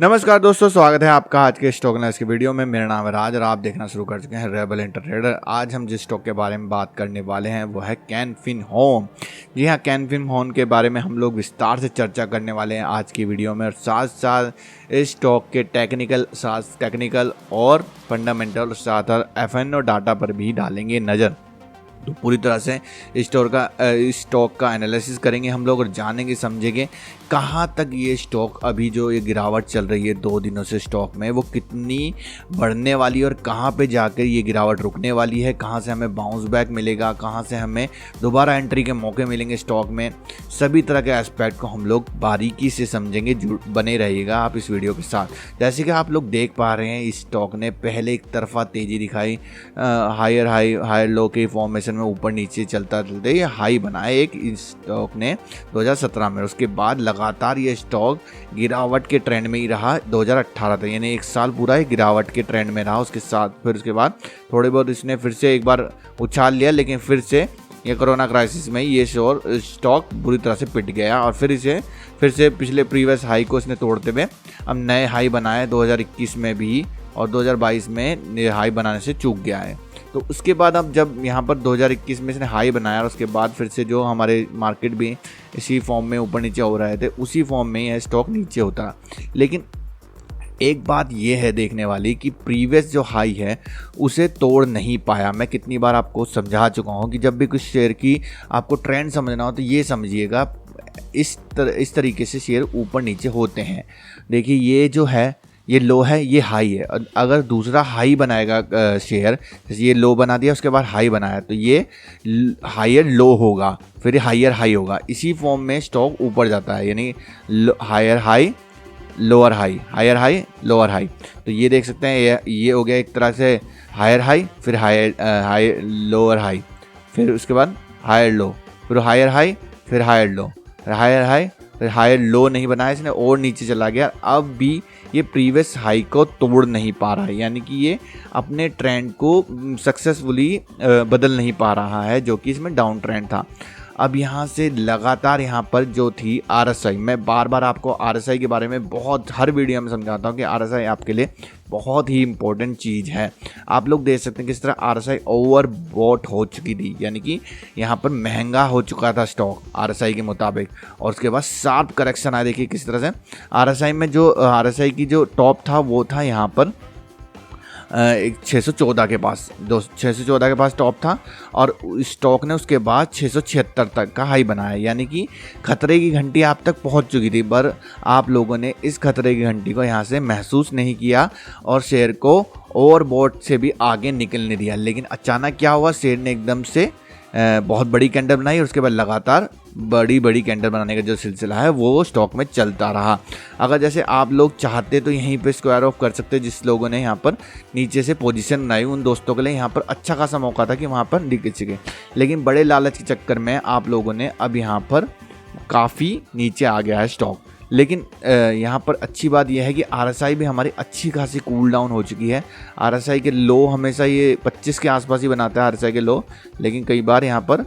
नमस्कार दोस्तों, स्वागत है आपका आज के स्टॉक एनालिसिस की वीडियो में। मेरा नाम है राज और आप देखना शुरू कर चुके हैं रेबल इंटरट्रेडर। आज हम जिस स्टॉक के बारे में बात करने वाले हैं वो है कैन फिन होम। जी हाँ, कैन फिन होम के बारे में हम लोग विस्तार से चर्चा करने वाले हैं आज की वीडियो में, और साथ साथ इस स्टॉक के टेक्निकल और फंडामेंटल साथ एफएनओ डाटा पर भी डालेंगे नज़र। तो पूरी तरह से इस स्टॉक का एनालिसिस करेंगे हम लोग और जानेंगे समझेंगे कहाँ तक ये स्टॉक अभी जो ये गिरावट चल रही है 2 दिनों से स्टॉक में वो कितनी बढ़ने वाली है और कहाँ पे जाकर ये गिरावट रुकने वाली है, कहाँ से हमें बाउंस बैक मिलेगा, कहाँ से हमें दोबारा एंट्री के मौके मिलेंगे स्टॉक में। सभी तरह के एस्पेक्ट को हम लोग बारीकी से समझेंगे। बने रहिएगा आप इस वीडियो के साथ। जैसे कि आप लोग देख पा रहे हैं, इस स्टॉक ने पहले एक तरफा तेज़ी दिखाई, हायर लो के फॉर्मेशन में ऊपर नीचे चलते ये हाई बनाया एक इस स्टॉक ने 2017 में। उसके बाद लगातार ये स्टॉक गिरावट के ट्रेंड में ही रहा 2018 तक, यानी 1 साल पूरा ही गिरावट के ट्रेंड में रहा। फिर उसके बाद थोड़े बहुत इसने फिर से एक बार उछाल लिया, लेकिन फिर से ये कोरोना क्राइसिस में ये स्टॉक बुरी तरह से पिट गया और फिर से पिछले प्रीवियस हाई को इसने तोड़ते हुए अब नए हाई बनाए 2021 में भी, और 2022 में हाई बनाने से चूक गया है। तो उसके बाद अब जब यहाँ पर 2021 में इसने हाई बनाया और उसके बाद फिर से जो हमारे मार्केट भी इसी फॉर्म में ऊपर नीचे हो रहे थे, उसी फॉर्म में यह स्टॉक नीचे होता। लेकिन एक बात यह है देखने वाली कि प्रीवियस जो हाई है उसे तोड़ नहीं पाया। मैं कितनी बार आपको समझा चुका हूँ कि जब भी कुछ शेयर की आपको ट्रेंड समझना हो तो ये समझिएगा, इस तरीके से शेयर ऊपर नीचे होते हैं। देखिए, ये जो है ये लो है, ये हाई है। अगर दूसरा हाई बनाएगा शेयर, जैसे ये लो बना दिया उसके बाद हाई बनाया, तो ये हायर लो होगा, फिर हायर हाई होगा। इसी फॉर्म में स्टॉक ऊपर जाता है, यानी higher high lower high, higher high lower high. तो ये देख सकते हैं, ये हो गया एक तरह से हायर हाई, फिर हायर लोअर हाई, फिर उसके बाद हायर लो, फिर हायर हाई, फिर हायर लो, हायर हाई, फिर हायर लो नहीं बनाया इसने और नीचे चला गया। अब भी ये प्रीवियस हाई को तोड़ नहीं पा रहा है, यानी कि ये अपने ट्रेंड को सक्सेसफुली बदल नहीं पा रहा है, जो कि इसमें डाउन ट्रेंड था। अब यहाँ से लगातार यहाँ पर जो थी RSI, मैं बार बार आपको RSI के बारे में हर वीडियो में समझाता हूँ कि RSI आपके लिए बहुत ही इम्पोर्टेंट चीज़ है। आप लोग देख सकते हैं किस तरह RSI ओवरबॉट हो चुकी थी, यानी कि यहाँ पर महंगा हो चुका था स्टॉक RSI के मुताबिक, और उसके बाद शार्प करेक्शन आया। देखिए किस तरह से RSI में जो RSI की जो टॉप था वो था यहाँ पर 614 के पास, 614 के पास टॉप था, और स्टॉक ने उसके बाद 676 तक का हाई बनाया, यानी कि खतरे की घंटी आप तक पहुंच चुकी थी। पर आप लोगों ने इस खतरे की घंटी को यहाँ से महसूस नहीं किया और शेयर को ओवरबॉट से भी आगे निकलने दिया। लेकिन अचानक क्या हुआ, शेयर ने एकदम से बहुत बड़ी कैंडल बनाई और उसके बाद लगातार बड़ी कैंडल बनाने का जो सिलसिला है वो स्टॉक में चलता रहा। अगर जैसे आप लोग चाहते तो यहीं पे स्क्वायर ऑफ कर सकते, जिस लोगों ने यहाँ पर नीचे से पोजीशन बनाई उन दोस्तों के लिए यहाँ पर अच्छा खासा मौका था कि वहाँ पर दिख सके। लेकिन बड़े लालच के चक्कर में आप लोगों ने अब यहाँ पर काफ़ी नीचे आ गया है स्टॉक। लेकिन यहाँ पर अच्छी बात यह है कि RSI भी हमारी अच्छी खासी कूल डाउन हो चुकी है। RSI के लो हमेशा ये 25 के आसपास ही बनाता है RSI के लो, लेकिन कई बार यहाँ पर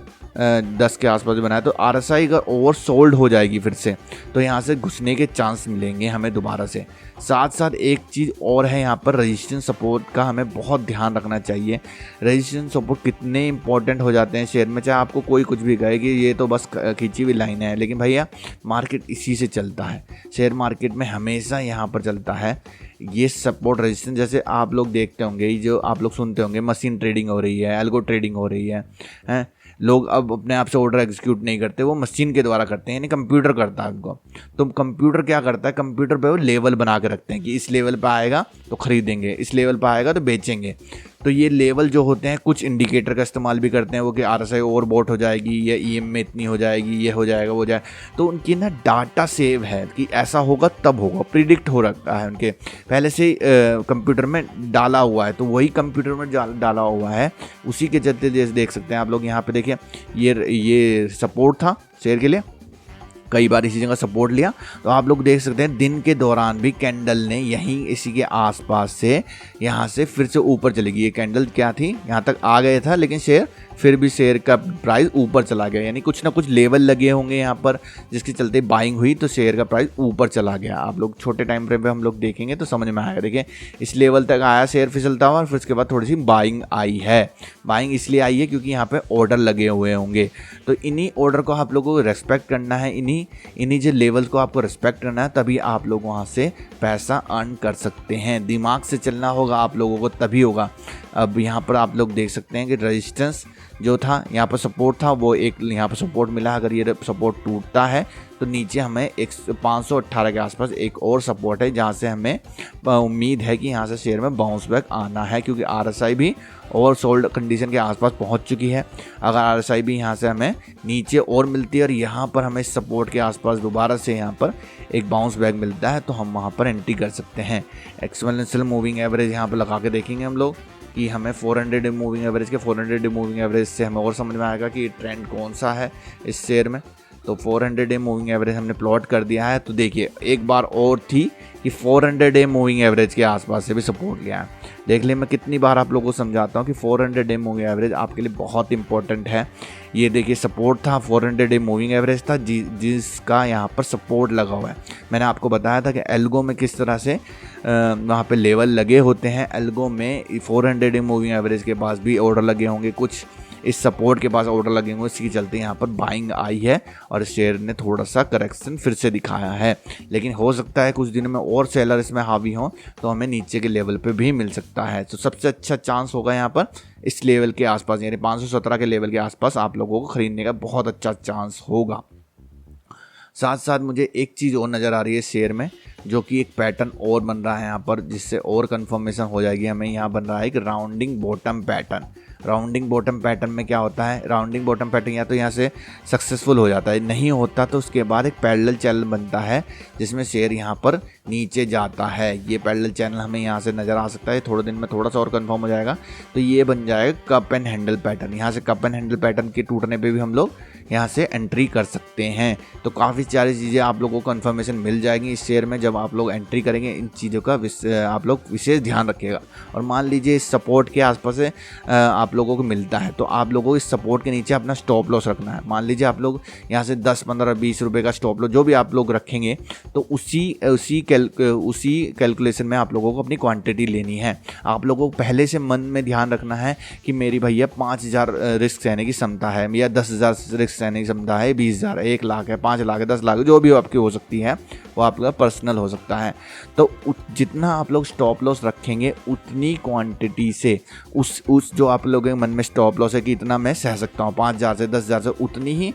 10 के आसपास भी बनाया। तो RSI अगर ओवर सोल्ड हो जाएगी फिर से, तो यहाँ से घुसने के चांस मिलेंगे हमें दोबारा से। साथ साथ एक चीज़ और है, यहाँ पर रजिस्टेंस सपोर्ट का हमें बहुत ध्यान रखना चाहिए। रजिस्टेंस सपोर्ट कितने इंपॉर्टेंट हो जाते हैं शेयर में, चाहे आपको कोई कुछ भी कहे कि ये तो बस खींची हुई लाइन है, लेकिन भैया मार्केट इसी से चलता है। शेयर मार्केट में हमेशा यहाँ पर चलता है ये सपोर्ट रेजिस्टेंस। जैसे आप लोग देखते होंगे, जो आप लोग सुनते होंगे, मशीन ट्रेडिंग हो रही है, एल्गो ट्रेडिंग हो रही है। लोग अब अपने आप से ऑर्डर एग्जीक्यूट नहीं करते, वो मशीन के द्वारा करते हैं, यानी कंप्यूटर करता है उनको। तो कंप्यूटर क्या करता है, कंप्यूटर पे वो लेवल बना के रखते हैं कि इस लेवल पे आएगा तो खरीदेंगे, इस लेवल पे आएगा तो बेचेंगे। तो ये लेवल जो होते हैं कुछ इंडिकेटर का इस्तेमाल भी करते हैं वो कि RSI ओवरबॉट हो जाएगी या EM में इतनी हो जाएगी, ये हो जाएगा वो जाए। तो उनकी ना डाटा सेव है कि ऐसा होगा तब होगा, प्रिडिक्ट हो रखा है उनके पहले से कंप्यूटर में डाला हुआ है। तो वही कंप्यूटर में डाला हुआ है, उसी के चलते जैसे देख सकते हैं आप लोग यहाँ पे देखिए, ये सपोर्ट था शेयर के लिए, कई बार इसी जगह सपोर्ट लिया। तो आप लोग देख सकते हैं दिन के दौरान भी कैंडल ने यहीं इसी के आसपास से यहाँ से फिर से ऊपर चली गई। ये कैंडल क्या थी, यहाँ तक आ गया था, लेकिन शेयर फिर भी शेयर का प्राइस ऊपर चला गया, यानी कुछ ना कुछ लेवल लगे होंगे यहाँ पर जिसके चलते बाइंग हुई तो शेयर का प्राइस ऊपर चला गया। आप लोग छोटे टाइम फ्रेम पे हम लोग देखेंगे तो समझ में आएगा। देखिए इस लेवल तक आया शेयर फिसलता हुआ और फिर उसके बाद थोड़ी सी बाइंग आई है। बाइंग इसलिए आई है क्योंकि यहाँ पे ऑर्डर लगे हुए होंगे, तो इन्हीं ऑर्डर को आप लोगों को रेस्पेक्ट करना है, इन्हीं जो लेवल्स को आपको रेस्पेक्ट करना है, तभी आप लोग वहाँ से पैसा अर्न कर सकते हैं। दिमाग से चलना होगा आप लोगों को, तभी होगा। अब यहाँ पर आप लोग देख सकते हैं कि रेजिस्टेंस जो था, यहाँ पर सपोर्ट था, वो एक यहाँ पर सपोर्ट मिला। अगर ये सपोर्ट टूटता है तो नीचे हमें 518 के आसपास एक और सपोर्ट है, जहाँ से हमें उम्मीद है कि यहाँ से शेयर में बाउंस बैक आना है, क्योंकि RSI भी ओवर सोल्ड कंडीशन के आसपास पहुँच चुकी है। अगर RSI भी यहाँ से हमें नीचे और मिलती है और यहाँ पर हमें सपोर्ट के आसपास दोबारा से यहाँ पर एक बाउंस बैक मिलता है, तो हम वहाँ पर एंट्री कर सकते हैं। एक्सपोनेंशियल मूविंग एवरेज यहाँ पर लगा के देखेंगे हम लोग कि हमें 400 डे मूविंग एवरेज के 400 डे मूविंग एवरेज से हमें और समझ में आएगा कि ट्रेंड कौन सा है इस शेयर में। तो 400 डे मूविंग एवरेज हमने प्लॉट कर दिया है। तो देखिए एक बार और थी कि 400 डे मूविंग एवरेज के आसपास से भी सपोर्ट लिया है। देख लिए मैं कितनी बार आप लोगों को समझाता हूँ कि 400 डे मूविंग एवरेज आपके लिए बहुत इंपॉर्टेंट है। ये देखिए सपोर्ट था, 400 डे मूविंग एवरेज था जिसका यहाँ पर सपोर्ट लगा हुआ है। मैंने आपको बताया था कि एल्गो में किस तरह से वहाँ पे लेवल लगे होते हैं। एल्गो में 400 डे मूविंग एवरेज के पास भी ऑर्डर लगे होंगे, कुछ इस सपोर्ट के पास ऑर्डर लगे होंगे, इसके चलते यहाँ पर बाइंग आई है और शेयर ने थोड़ा सा करेक्शन फिर से दिखाया है। लेकिन हो सकता है कुछ दिनों में और सेलर इसमें हावी हों तो हमें नीचे के लेवल पे भी मिल सकता है। तो सबसे अच्छा चांस होगा यहाँ पर इस लेवल के आसपास, यानी 517 के लेवल के आसपास आप लोगों को खरीदने का बहुत अच्छा चांस होगा। साथ साथ मुझे एक चीज़ और नज़र आ रही है शेयर में, जो कि एक पैटर्न और बन रहा है यहाँ पर, जिससे और कंफर्मेशन हो जाएगी हमें। यहाँ बन रहा है एक rounding bottom pattern. Rounding bottom pattern में क्या होता है, राउंडिंग बॉटम पैटर्न या तो यहाँ से सक्सेसफुल हो जाता है, नहीं होता तो उसके बाद एक पैरेलल चैनल बनता है जिसमें शेयर यहाँ पर नीचे जाता है। ये पैरेलल चैनल हमें यहाँ से नज़र आ सकता है, थोड़े दिन में थोड़ा सा और कंफर्म हो जाएगा। तो ये बन जाएगा कप एंड हैंडल पैटर्न। यहाँ से कप एंड हैंडल पैटर्न के टूटने पर भी हम लोग यहाँ से एंट्री कर सकते हैं। तो काफ़ी सारी चीज़ें आप लोगों को कंफर्मेशन मिल जाएगी इस शेयर में जब आप लोग एंट्री करेंगे। इन चीज़ों का आप लोग विशेष ध्यान रखिएगा। और मान लीजिए इस सपोर्ट के आसपास से आप लोगों को मिलता है तो आप लोगों को इस सपोर्ट के नीचे अपना स्टॉप लॉस रखना है। मान लीजिए आप लोग यहाँ से 10, 15, 20 रुपये का स्टॉप लॉस जो भी आप लोग रखेंगे, तो उसी कैलकुलेशन में आप लोगों को अपनी क्वांटिटी लेनी है। आप लोगों को पहले से मन में ध्यान रखना है कि मेरी भैया 5,000 रिस्क सहने की क्षमता है, या 10,000 रिस्क सहने की क्षमता है, 20,000, 1 लाख है, 5 लाख है, 10 लाख, जो भी आपकी हो सकती है वो आपका पर्सनल हो सकता है। तो जितना आप लोग स्टॉप लॉस रखेंगे उतनी क्वांटिटी से उस जो आप लोगों के मन में स्टॉप लॉस है कि इतना मैं सह सकता हूँ 5,000 से 10,000 से, उतनी ही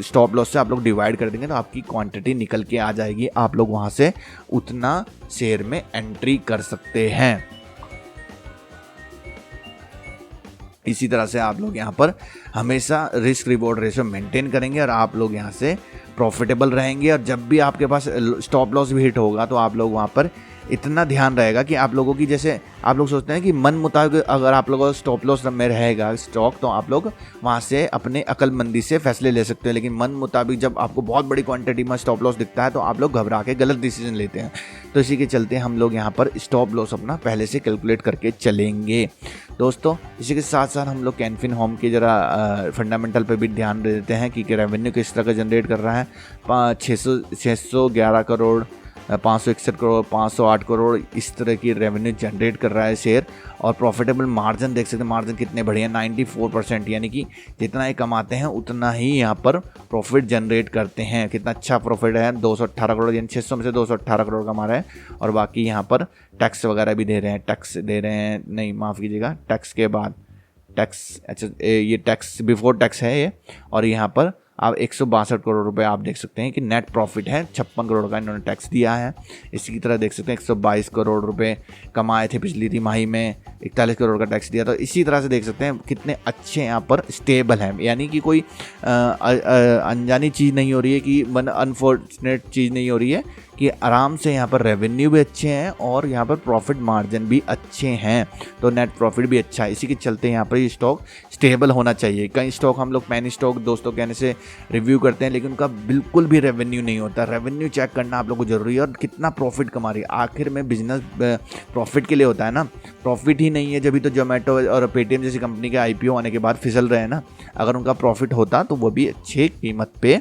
स्टॉप लॉस से आप लोग डिवाइड कर देंगे तो आपकी क्वांटिटी निकल के आ जाएगी। आप लोग वहाँ से उतना शेयर में एंट्री कर सकते हैं। इसी तरह से आप लोग यहाँ पर हमेशा रिस्क रिवॉर्ड रेशियो मेंटेन करेंगे और आप लोग यहाँ से प्रॉफिटेबल रहेंगे। और जब भी आपके पास स्टॉप लॉस भी हिट होगा तो आप लोग वहाँ पर इतना ध्यान रहेगा कि आप लोगों की, जैसे आप लोग सोचते हैं कि मन मुताबिक अगर आप लोगों को स्टॉप लॉस में रहेगा स्टॉक तो आप लोग वहाँ से अपने अक्लमंदी से फैसले ले सकते हैं। लेकिन मन मुताबिक जब आपको बहुत बड़ी क्वांटिटी में स्टॉप लॉस दिखता है तो आप लोग घबरा के गलत डिसीजन लेते हैं। तो इसी के चलते हम लोग यहाँ पर स्टॉप लॉस अपना पहले से कैलकुलेट करके चलेंगे। दोस्तों इसी के साथ साथ हम लोग कैनफिन होम के ज़रा फंडामेंटल पे भी ध्यान देते हैं कि रेवेन्यू किस तरह का जनरेट कर रहा है। 611 करोड़, 561 करोड़, 508 करोड़ इस तरह की रेवेन्यू जनरेट कर रहा है शेयर। और प्रॉफिटेबल मार्जिन देख सकते हैं, मार्जिन कितने बढ़िया, 94%, यानी कि जितना ही कमाते हैं उतना ही यहाँ पर प्रॉफिट जनरेट करते हैं। कितना अच्छा प्रॉफिट है, 218 करोड़, यानी 600 में से 218 करोड़ कमा रहे हैं। और बाकी यहाँ पर टैक्स वगैरह भी दे रहे हैं, टैक्स दे रहे हैं, नहीं माफ़ कीजिएगा, टैक्स के बाद टैक्स, अच्छा ये टैक्स बिफोर टैक्स है ये। और यहाँ पर आप 162 करोड़ रुपए आप देख सकते हैं कि नेट प्रॉफिट है, 56 करोड़ का इन्होंने टैक्स दिया है। इसी की तरह देख सकते हैं 122 करोड़ रुपए कमाए थे पिछली तिमाही में, 41 करोड़ का टैक्स दिया। तो इसी तरह से देख सकते हैं कितने अच्छे यहाँ पर स्टेबल हैं, यानी कि कोई अनजानी चीज़ नहीं हो रही है, कि अनफॉर्चुनेट चीज़ नहीं हो रही है कि आराम से यहाँ पर रेवेन्यू भी अच्छे हैं और यहाँ पर प्रॉफिट मार्जिन भी अच्छे हैं, तो नेट प्रॉफिट भी अच्छा है। इसी के चलते यहाँ पर ये स्टॉक स्टेबल होना चाहिए। कई स्टॉक हम लोग पेनी स्टॉक दोस्तों कहने से रिव्यू करते हैं, लेकिन उनका बिल्कुल भी रेवेन्यू नहीं होता। रेवेन्यू चेक करना आप लोग को जरूरी है और कितना प्रॉफिट कमा रही है। आखिर में बिजनेस प्रॉफिट के लिए होता है ना, प्रॉफिट ही नहीं है जब भी तो जोमेटो और पेटीएम जैसी कंपनी के आईपीओ आने के बाद फिसल रहे हैं ना। अगर उनका प्रॉफिट होता तो वो भी अच्छे कीमत पे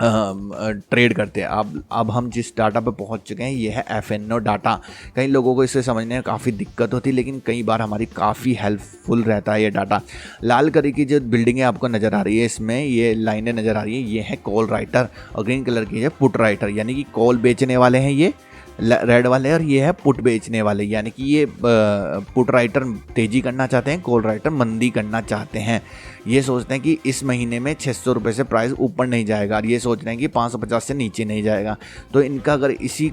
ट्रेड करते हैं। अब हम जिस डाटा पे पहुंच चुके हैं ये है FNO डाटा। कई लोगों को इसे समझने में काफ़ी दिक्कत होती है, लेकिन कई बार हमारी काफ़ी हेल्पफुल रहता है ये डाटा। लाल कलर की जो बिल्डिंगें आपको नज़र आ रही है, इसमें ये लाइनें नज़र आ रही है, ये है कॉल राइटर, और ग्रीन कलर की है पुट राइटर, यानी कि कॉल बेचने वाले हैं ये रेड वाले, और ये है पुट बेचने वाले, यानी कि ये पुट राइटर तेज़ी करना चाहते हैं, कॉल राइटर मंदी करना चाहते हैं। ये सोचते हैं कि इस महीने में 600 रुपये से प्राइस ऊपर नहीं जाएगा, और ये सोच रहे हैं कि 550 से नीचे नहीं जाएगा। तो इनका अगर इसी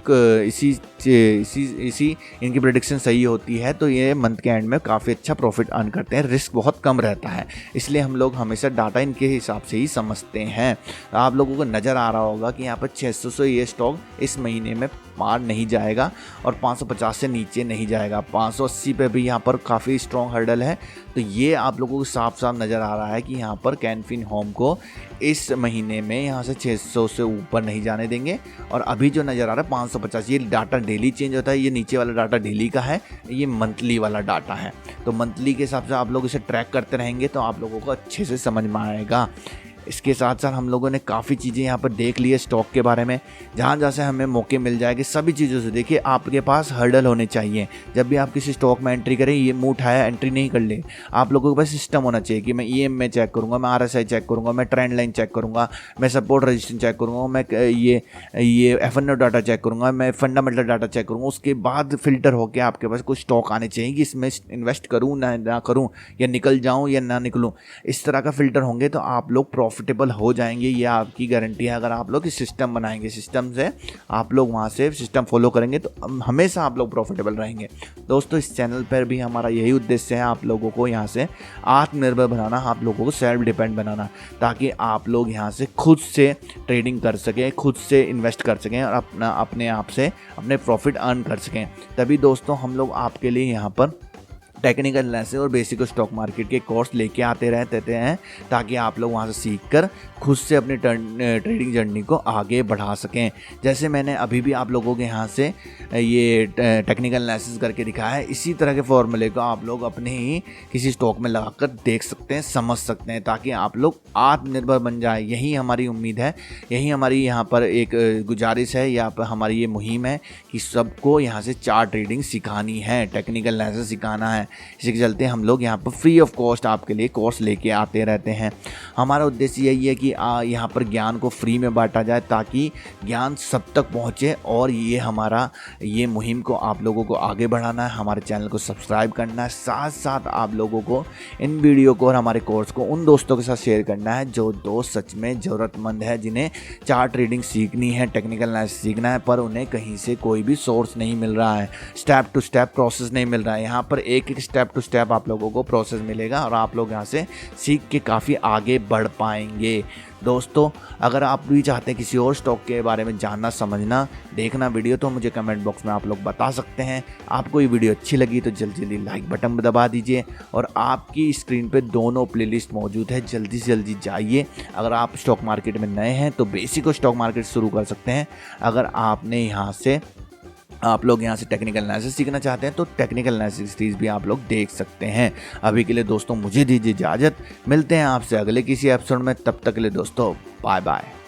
इनकी प्रेडिक्शन सही होती है तो ये मंथ के एंड में काफ़ी अच्छा प्रॉफिट अर्न करते हैं, रिस्क बहुत कम रहता है। इसलिए हम लोग हमेशा डाटा इनके हिसाब से ही समझते हैं। आप लोगों को नज़र आ रहा होगा कि यहाँ पर 600 से ये स्टॉक इस महीने में पार नहीं जाएगा और 550 से नीचे नहीं जाएगा। 580 पे भी यहाँ पर काफ़ी स्ट्रॉन्ग हर्डल है। तो ये आप लोगों को साफ साफ नज़र आ रहा है कि यहाँ पर कैन फिन होम को इस महीने में यहाँ से 600 से ऊपर नहीं जाने देंगे। और अभी जो नज़र आ रहा है 550, ये डाटा डेली चेंज होता है, ये नीचे वाला डाटा डेली का है, ये मंथली वाला डाटा है। तो मंथली के हिसाब से आप लोग इसे ट्रैक करते रहेंगे तो आप लोगों को अच्छे से समझ में आएगा। इसके साथ साथ हम लोगों ने काफ़ी चीज़ें यहाँ पर देख ली है स्टॉक के बारे में। जहाँ जहाँ से हमें मौके मिल जाएंगे सभी चीज़ों से देखिए आपके पास हर्डल होने चाहिए। जब भी आप किसी स्टॉक में एंट्री करें, ये मुंह उठाया एंट्री नहीं कर ले। आप लोगों के पास सिस्टम होना चाहिए कि मैं EM चेक करूँगा, मैं RSI चेक करूँगा, मैं ट्रेंड लाइन चेक करूँगा, मैं सपोर्ट रजिस्टेंस चेक करूँगा, मैं ये FNO डाटा चेक करूँगा, मैं फंडामेंटल डाटा चेक करूँगा। उसके बाद फिल्टर होकर आपके पास कुछ स्टॉक आने चाहिए कि इसमें इन्वेस्ट करूँ ना करूँ, या निकल जाऊँ या ना निकलूँ। इस तरह का फिल्टर होंगे तो आप लोग प्रॉफिटेबल हो जाएंगे, ये आपकी गारंटी है। अगर आप लोग इस सिस्टम बनाएंगे, सिस्टम से आप लोग वहाँ से सिस्टम फॉलो करेंगे तो हमेशा आप लोग प्रॉफिटेबल रहेंगे। दोस्तों इस चैनल पर भी हमारा यही उद्देश्य है, आप लोगों को यहाँ से आत्मनिर्भर बनाना, आप लोगों को सेल्फ डिपेंड बनाना, ताकि आप लोग यहाँ से खुद से ट्रेडिंग कर सकें, खुद से इन्वेस्ट कर सकें और अपने आप से अपने प्रॉफिट अर्न कर सकें। तभी दोस्तों हम लोग आपके लिए यहाँ पर टेक्निकल एनालिसिस और बेसिक स्टॉक मार्केट के कोर्स लेके आते रहते हैं, ताकि आप लोग वहाँ से सीखकर खुद से अपनी ट्रेडिंग जर्नी को आगे बढ़ा सकें। जैसे मैंने अभी भी आप लोगों के यहाँ से ये टेक्निकल एनालिसिस करके दिखाया है, इसी तरह के फॉर्मूले को आप लोग अपने ही किसी स्टॉक में लगाकर देख सकते हैं, समझ सकते हैं, ताकि आप लोग आत्मनिर्भर बन जाए। यही हमारी उम्मीद है, यही हमारी यहाँ पर एक गुजारिश है, यहाँ पर हमारी ये मुहिम है कि सबको यहाँ से चार्ट ट्रेडिंग सिखानी है, टेक्निकल एनालिसिस सिखाना है। इसी के चलते हम लोग यहाँ पर फ्री ऑफ कॉस्ट आपके लिए कोर्स लेके आते रहते हैं। हमारा उद्देश्य यही है कि यहाँ पर ज्ञान को फ्री में बांटा जाए, ताकि ज्ञान सब तक पहुँचे। और ये मुहिम को आप लोगों को आगे बढ़ाना है, हमारे चैनल को सब्सक्राइब करना है, साथ साथ आप लोगों को इन वीडियो को और हमारे कोर्स को उन दोस्तों के साथ शेयर करना है जो दोस्त सच में ज़रूरतमंद है, जिन्हें चार्ट ट्रेडिंग सीखनी है, टेक्निकल एनालिसिस सीखना है, पर उन्हें कहीं से कोई भी सोर्स नहीं मिल रहा है, स्टेप टू स्टेप प्रोसेस नहीं मिल रहा है। यहाँ पर एक स्टेप टू स्टेप आप लोगों को प्रोसेस मिलेगा और आप लोग यहाँ से सीख के काफ़ी आगे बढ़ पाएंगे। दोस्तों अगर आप भी चाहते हैं किसी और स्टॉक के बारे में जानना, समझना, देखना वीडियो, तो मुझे कमेंट बॉक्स में आप लोग बता सकते हैं। आपको ये वीडियो अच्छी लगी तो जल्दी जल्दी लाइक बटन दबा दीजिए, और आपकी स्क्रीन पे दोनों प्लेलिस्ट मौजूद है, जल्दी से जल्दी जाइए। अगर आप स्टॉक मार्केट में नए हैं तो बेसिक स्टॉक मार्केट शुरू कर सकते हैं। अगर आप लोग यहाँ से टेक्निकल एनालिसिस सीखना चाहते हैं तो टेक्निकल एनालिसिस सीरीज भी आप लोग देख सकते हैं। अभी के लिए दोस्तों मुझे दीजिए इजाज़त, मिलते हैं आपसे अगले किसी एपिसोड में, तब तक के लिए दोस्तों बाय बाय।